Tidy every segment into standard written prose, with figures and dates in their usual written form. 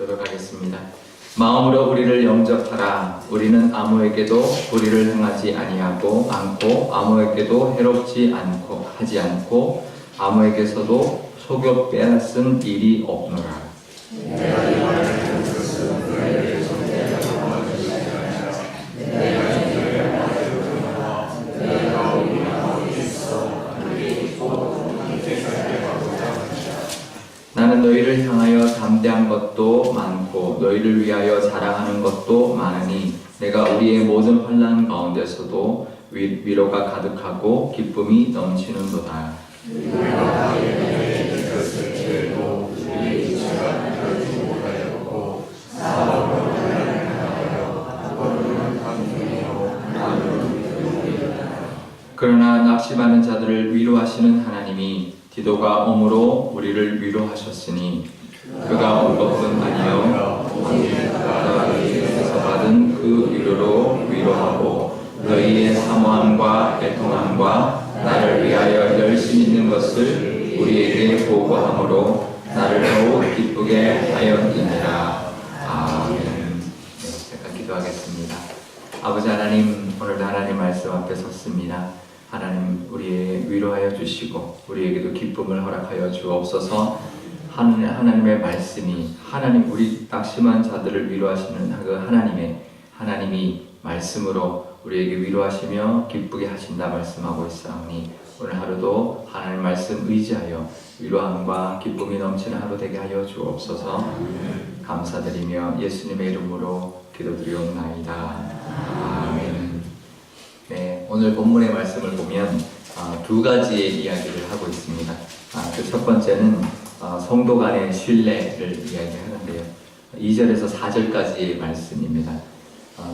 기도록 하겠습니다. 마음으로 우리를 영접하라. 우리는 아무에게도 불의를 행하지 아니하고 않고 아무에게도 해롭지 않고 하지 않고 아무에게서도 속여 빼앗은 일이 없노라. 나는 너희를 향하여 담대한 것도 많고 너희를 위하여 자랑하는 것도 많으니 내가 우리의 모든 환난 가운데서도 위로가 가득하고 기쁨이 넘치는도다. 그러나 낙심하는 자들을 위로하시는 하나님이 디도가 옴으로 우리를 위로하셨으니 그가 온 것뿐 아니요 그가 너희에게서 받은 그 위로로 위로하고 너희의 사모함과 애통함과 나를 위하여 열심 있는 것을 우리에게 보고함으로 나를 더욱 기쁘게 하였느니라. 아멘. 잠깐 기도하겠습니다. 아버지 하나님, 오늘도 하나님 말씀 앞에 섰습니다. 하나님, 우리의 위로하여 주시고 우리에게도 기쁨을 허락하여 주옵소서. 하나님의 말씀이 하나님 우리 낙심한 자들을 위로하시는 그 하나님이 말씀으로 우리에게 위로하시며 기쁘게 하신다 말씀하고 있사오니 오늘 하루도 하나님 말씀 의지하여 위로함과 기쁨이 넘치는 하루 되게 하여 주옵소서. 감사드리며 예수님의 이름으로 기도드리옵나이다. 아멘. 네, 오늘 본문의 말씀을 보면 두 가지의 이야기를 하고 있습니다. 그 첫 번째는 성도 간의 신뢰를 이야기하는데요. 2절에서 4절까지의 말씀입니다.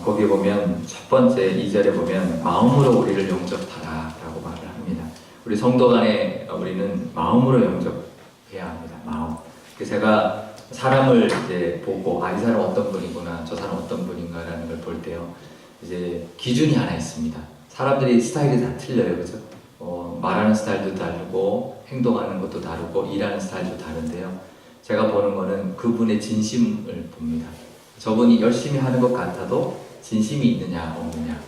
거기에 보면 첫 번째 2절에 보면 마음으로 우리를 영접하라 라고 말을 합니다. 우리 성도 간에 우리는 마음으로 영접해야 합니다. 마음. 그래서 제가 사람을 이제 보고 이 사람 어떤 분이구나, 저 사람 어떤 분인가라는 걸 볼 때요. 이제 기준이 하나 있습니다. 사람들이 스타일이 다 틀려요, 그죠? 말하는 스타일도 다르고 행동하는 것도 다르고 일하는 스타일도 다른데요. 제가 보는 거는 그분의 진심을 봅니다. 저분이 열심히 하는 것 같아도 진심이 있느냐 없느냐,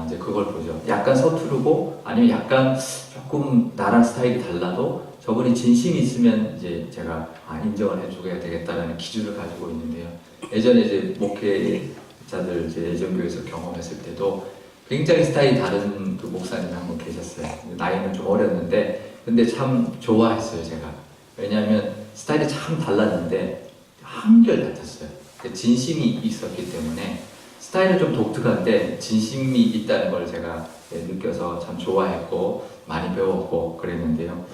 이제 그걸 보죠. 약간 서투르고 아니면 약간 조금 나랑 스타일이 달라도 저분이 진심이 있으면 이제 제가 인정을 해줘야 되겠다라는 기준을 가지고 있는데요. 예전에 이제 목회자들 이제 예전교회에서 경험했을 때도 굉장히 스타일이 다른 그 목사님이 한 분 계셨어요. 나이는 좀 어렸는데 근데 참 좋아했어요, 제가. 왜냐하면 스타일이 참 달랐는데 한결같았어요. 진심이 있었기 때문에 스타일은 좀 독특한데 진심이 있다는 걸 제가 느껴서 참 좋아했고 많이 배웠고 그랬는데요.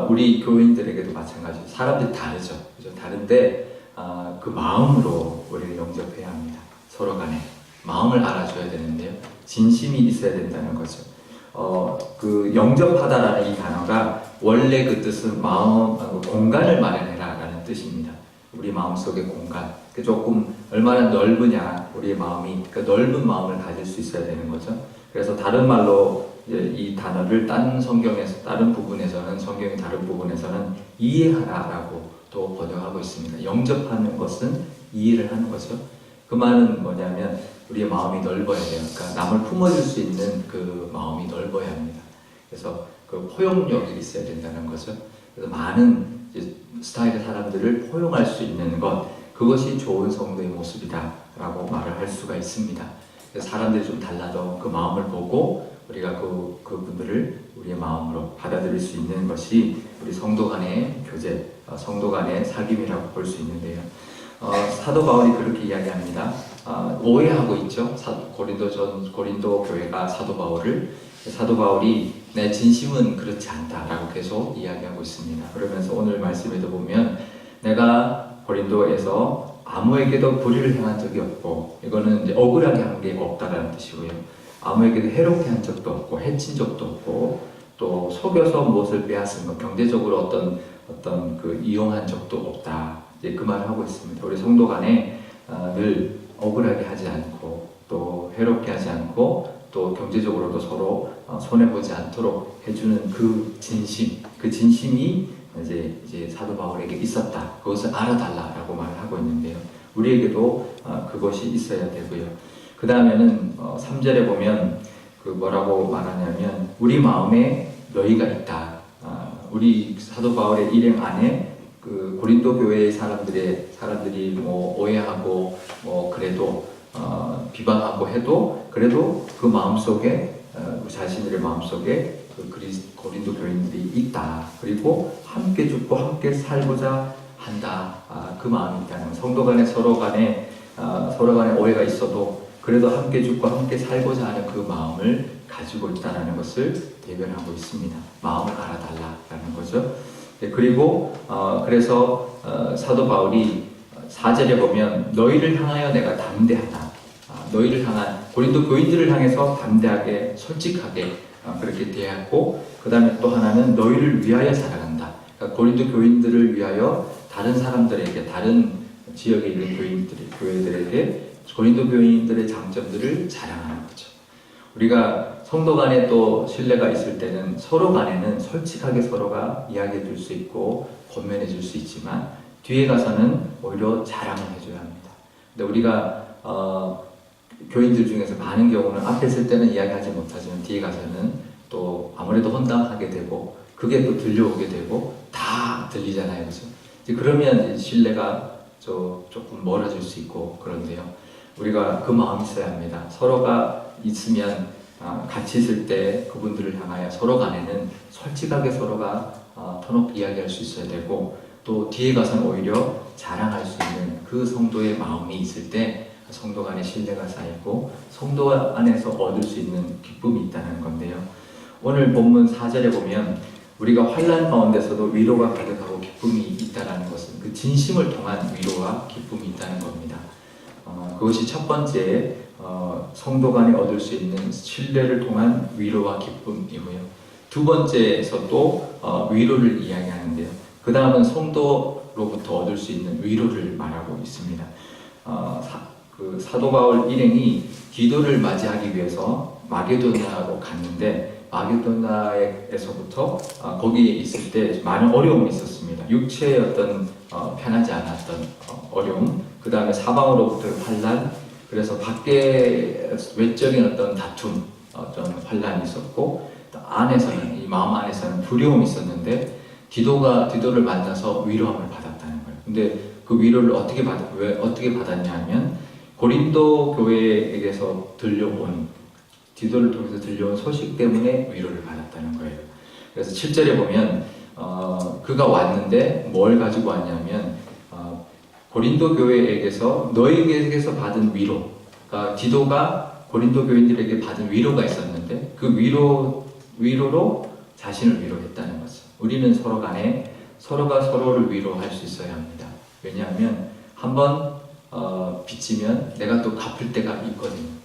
우리 교인들에게도 마찬가지로 사람들이 다르죠. 그죠? 다른데 그 마음으로 우리를 영접해야 합니다. 서로 간에 마음을 알아줘야 되는데요. 진심이 있어야 된다는 거죠. 그 영접하다라는 이 단어가 원래 그 뜻은 공간을 마련해라 라는 뜻입니다. 우리 마음속의 공간. 조금 얼마나 넓으냐, 우리의 마음이, 그 넓은 마음을 가질 수 있어야 되는 거죠. 그래서 다른 말로 이 단어를 다른 부분에서는, 성경의 다른 부분에서는 이해하라라고 또 번역하고 있습니다. 영접하는 것은 이해를 하는 거죠. 그 말은 뭐냐면 우리의 마음이 넓어야 돼요. 그러니까 남을 품어줄 수 있는 그 마음이 넓어야 합니다. 그래서 그 포용력이 있어야 된다는 거죠. 그래서 많은 스타일의 사람들을 포용할 수 있는 것, 그것이 좋은 성도의 모습이다 라고 말을 할 수가 있습니다. 그래서 사람들이 좀 달라도 그 마음을 보고 우리가 그분들을 우리의 마음으로 받아들일 수 있는 것이 우리 성도 간의 교제, 성도 간의 사귐이라고 볼 수 있는데요. 사도 바울이 그렇게 이야기합니다. 오해하고 있죠. 고린도 교회가 사도 바울이 내 진심은 그렇지 않다라고 계속 이야기하고 있습니다. 그러면서 오늘 말씀에도 보면 내가 고린도에서 아무에게도 불의를 행한 적이 없고, 이거는 이제 억울하게 한 게 없다라는 뜻이고요. 아무에게도 해롭게 한 적도 없고 해친 적도 없고 또 속여서 무엇을 빼앗은 것, 경제적으로 어떤 그 이용한 적도 없다. 이제 그 말을 하고 있습니다. 우리 성도 간에 늘 억울하게 하지 않고 또 해롭게 하지 않고 또 경제적으로도 서로 손해보지 않도록 해주는 그 진심이 이제 사도 바울에게 있었다. 그것을 알아달라라고 말을 하고 하고 있는데요. 우리에게도 그것이 있어야 되고요. 그 다음에는 3절에 보면 그 뭐라고 말하냐면 우리 마음에 너희가 있다. 우리 사도 바울의 일행 안에 그 고린도 교회의 사람들이 뭐 오해하고 뭐 그래도 비방하고 해도 그래도 그 마음속에 자신들의 마음속에 그 고린도 교인들이 있다. 그리고 함께 죽고 함께 살고자 한다. 그 마음이 있다는 성도 간에 서로 간에 오해가 있어도 그래도 함께 죽고 함께 살고자 하는 그 마음을 가지고 있다는 것을 대변하고 있습니다. 마음을 알아달라라는 거죠. 네, 그리고 그래서 사도 바울이 4절에 보면 너희를 향하여 내가 담대하다. 너희를 향한 고린도 교인들을 향해서 담대하게 솔직하게 그렇게 대하고 그 다음에 또 하나는 너희를 위하여 살아간다. 그러니까 고린도 교인들을 위하여 다른 사람들에게 다른 지역에 있는 교회들에게 고린도 교인들의 장점들을 자랑하는 거죠. 우리가 성도 간에 또 신뢰가 있을 때는 서로 간에는 솔직하게 서로가 이야기해 줄 수 있고 권면해 줄 수 있지만 뒤에 가서는 오히려 자랑을 해줘야 합니다. 근데 우리가 교인들 중에서 많은 경우는 앞에 있을 때는 이야기하지 못하지만 뒤에 가서는 또 아무래도 혼담하게 되고 그게 또 들려오게 되고 다 들리잖아요. 그렇죠? 그러면 신뢰가 조금 멀어질 수 있고 그런데요. 우리가 그 마음이 있어야 합니다. 서로가 있으면 같이 있을 때 그분들을 향하여 서로 간에는 솔직하게 서로가 터놓고 이야기할 수 있어야 되고 또 뒤에 가서는 오히려 자랑할 수 있는 그 성도의 마음이 있을 때 성도 간의 신뢰가 쌓이고 성도 안에서 얻을 수 있는 기쁨이 있다는 건데요. 오늘 본문 4절에 보면 우리가 환난 가운데서도 위로가 가득하고 기쁨이 있다는 것은 그 진심을 통한 위로와 기쁨이 있다는 겁니다. 그것이 첫 번째 성도 간에 얻을 수 있는 신뢰를 통한 위로와 기쁨이고요. 두 번째에서 또 위로를 이야기하는데요. 그 다음은 성도로부터 얻을 수 있는 위로를 말하고 있습니다. 그 사도 바울 일행이 디도를 맞이하기 위해서 마게도나로 갔는데 마게도나에서부터 거기에 있을 때 많은 어려움이 있었습니다. 육체의 어떤 편하지 않았던 어려움, 그 다음에 사방으로부터의 환난, 그래서 밖에 외적인 어떤 다툼, 어떤 환난이 있었고 안에서는 이 마음 안에서는 두려움이 있었는데 디도를 만나서 위로함을 받았다는 거예요. 근데 그 위로를 어떻게 받았냐 하면 고린도 교회에게서 디도를 통해서 들려온 소식 때문에 위로를 받았다는 거예요. 그래서 7절에 보면 그가 왔는데 뭘 가지고 왔냐면 고린도 교회에게서 너희에게서 받은 위로, 그러니까 디도가 고린도 교인들에게 받은 위로가 있었는데 그 위로로 자신을 위로했다는 거죠. 우리는 서로 간에 서로가 서로를 위로할 수 있어야 합니다. 왜냐하면 한번 빚지면 내가 또 갚을 때가 있거든요.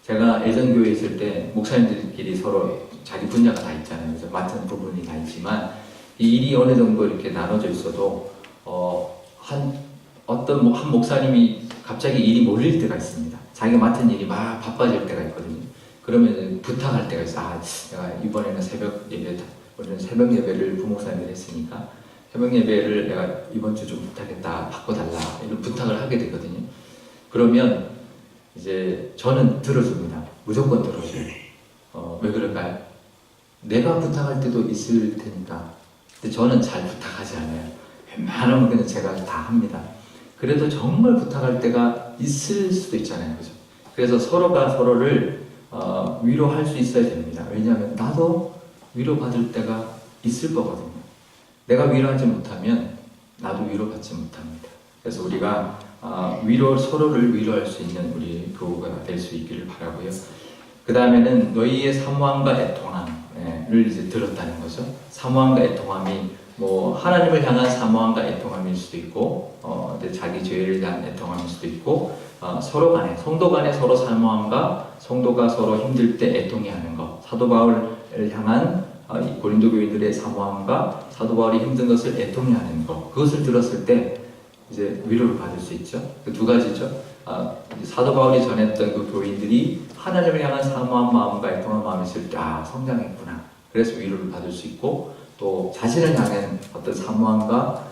제가 예전 교회에 있을 때 목사님들끼리 서로 자기 분야가 다 있잖아요. 그래서 맡은 부분이 다 있지만 이 일이 어느 정도 이렇게 나눠져 있어도 한 목사님이 갑자기 일이 몰릴 때가 있습니다. 자기가 맡은 일이 막 바빠질 때가 있거든요. 그러면 부탁할 때가 있어요. 내가 이번에는 새벽 예배를 부목사님들이 했으니까 새벽 예배를 내가 이번 주 좀 부탁했다, 바꿔달라 이런 부탁을 하게 되거든요. 그러면 이제 저는 들어줍니다. 무조건 들어줘요. 왜 그럴까요? 내가 부탁할 때도 있을 테니까. 근데 저는 잘 부탁하지 않아요. 웬만하면 그냥 제가 다 합니다. 그래도 정말 부탁할 때가 있을 수도 있잖아요. 그죠? 그래서 서로가 서로를 위로할 수 있어야 됩니다. 왜냐하면 나도 위로받을 때가 있을 거거든요. 내가 위로하지 못하면 나도 위로받지 못합니다. 그래서 우리가 서로를 위로할 수 있는 우리 교우가 될 수 있기를 바라고요. 그 다음에는 너희의 사모함과 애통함을 이제 들었다는 거죠. 사모함과 애통함이 하나님을 향한 사모함과 애통함일 수도 있고, 자기 죄를 대한 애통함일 수도 있고, 서로 간에, 성도 간에 서로 사모함과 성도가 서로 힘들 때 애통해 하는 것, 사도 바울을 향한 고린도 교인들의 사모함과 사도 바울이 힘든 것을 애통해 하는 것, 그것을 들었을 때 이제 위로를 받을 수 있죠. 그 두 가지죠. 사도 바울이 전했던 그 교인들이 하나님을 향한 사모한 마음과 애통한 마음이 있을 때 성장했구나. 그래서 위로를 받을 수 있고 또 자신을 향한 어떤 사모함과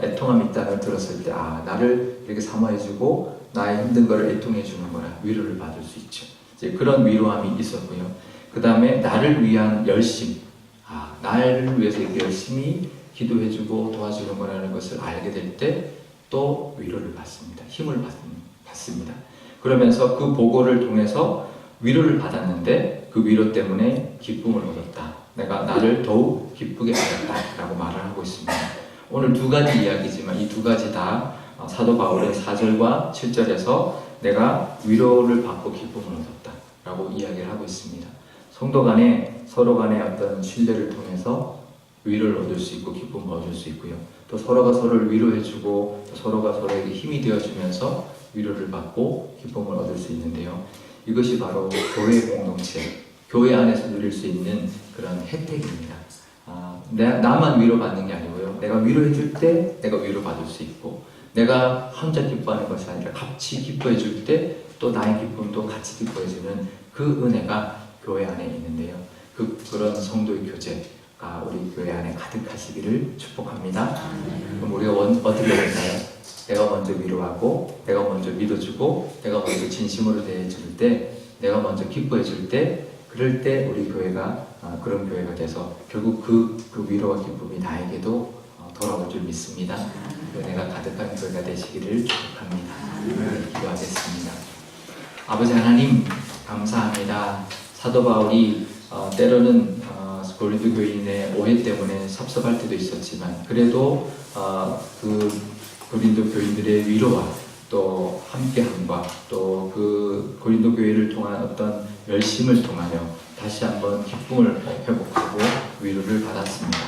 애통함이 있다는 들었을 때 나를 이렇게 사모해주고 나의 힘든 것을 애통해 주는 거라 위로를 받을 수 있죠. 이제 그런 위로함이 있었고요. 그 다음에 나를 위한 열심, 나를 위해서 이렇게 열심히 기도해주고 도와주는 거라는 것을 알게 될 때 또 위로를 받습니다. 힘을 받습니다. 그러면서 그 보고를 통해서 위로를 받았는데 그 위로 때문에 기쁨을 얻었다. 내가 나를 더욱 기쁘게 하였다라고 말을 하고 있습니다. 오늘 두 가지 이야기지만 이 두 가지 다 사도 바울의 4절과 7절에서 내가 위로를 받고 기쁨을 얻었다라고 이야기를 하고 있습니다. 성도 간에 서로 간의 어떤 신뢰를 통해서 위로를 얻을 수 있고 기쁨을 얻을 수 있고요. 또 서로가 서로를 위로해주고 또 서로가 서로에게 힘이 되어주면서 위로를 받고 기쁨을 얻을 수 있는데요. 이것이 바로 교회 공동체, 교회 안에서 누릴 수 있는 그런 혜택입니다. 나만 위로받는 게 아니고요. 내가 위로해줄 때 내가 위로받을 수 있고 내가 혼자 기뻐하는 것이 아니라 같이 기뻐해줄 때 또 나의 기쁨도 같이 기뻐해주는 그 은혜가 교회 안에 있는데요. 그런 성도의 교제가 우리 교회 안에 가득하시기를 축복합니다. 그럼 우리가 어떻게 할까요? 내가 먼저 위로하고 내가 먼저 믿어주고 내가 먼저 진심으로 대해줄 때 내가 먼저 기뻐해줄 때 그럴 때 우리 교회가 그런 교회가 돼서 결국 그 위로와 기쁨이 나에게도 돌아올 줄 믿습니다. 은혜가 가득한 교회가 되시기를 축복합니다. 기도하겠습니다. 아버지 하나님 감사합니다. 사도 바울이 때로는 고린도 교인의 오해 때문에 섭섭할 때도 있었지만 그래도 그 고린도 교인들의 위로와 또 함께함과 또 그 고린도 교회를 통한 어떤 열심을 통하여 다시 한번 기쁨을 회복하고 위로를 받았습니다.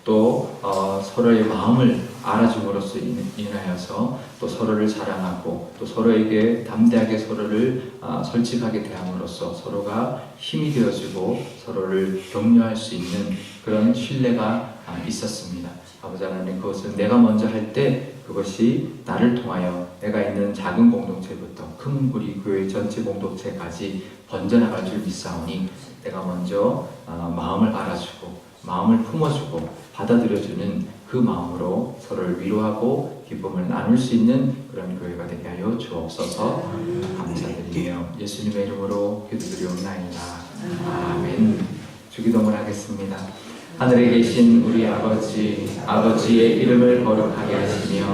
또 서로의 마음을 알아줌으로써 인하여서 또 서로를 사랑하고 또 서로에게 담대하게 서로를 솔직하게 대함으로써 서로가 힘이 되어주고 서로를 격려할 수 있는 그런 신뢰가 있었습니다. 아버지 하나님, 그것은 내가 먼저 할 때 그것이 나를 통하여 내가 있는 작은 공동체부터 큰 우리 교회 전체 공동체까지 번져나갈 줄 믿사오니 내가 먼저 마음을 알아주고 마음을 품어주고 받아들여주는 그 마음으로 서로를 위로하고 기쁨을 나눌 수 있는 그런 교회가 되게 하여 주옵소서. 감사드리며 예수님의 이름으로 기도드리옵나이다. 아멘. 주기도문 하겠습니다. 하늘에 계신 우리 아버지, 아버지의 이름을 거룩하게 하시며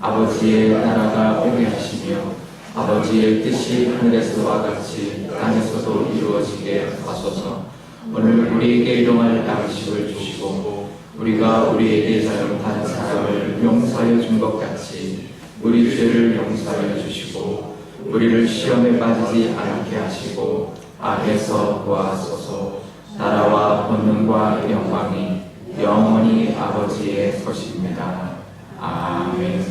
아버지의 나라가 오게 하시며 아버지의 뜻이 하늘에서와 같이 땅에서도 이루어지게 하소서. 오늘 우리에게 일용할 양식을 주시고 우리가 우리에게 잘못한 사람을 용서하여 준 것 같이 우리 죄를 용서하여 주시고 우리를 시험에 빠지지 않게 하시고 악에서 구하소서. 나라와 권능과 영광이 영원히 아버지의 것입니다. 아멘.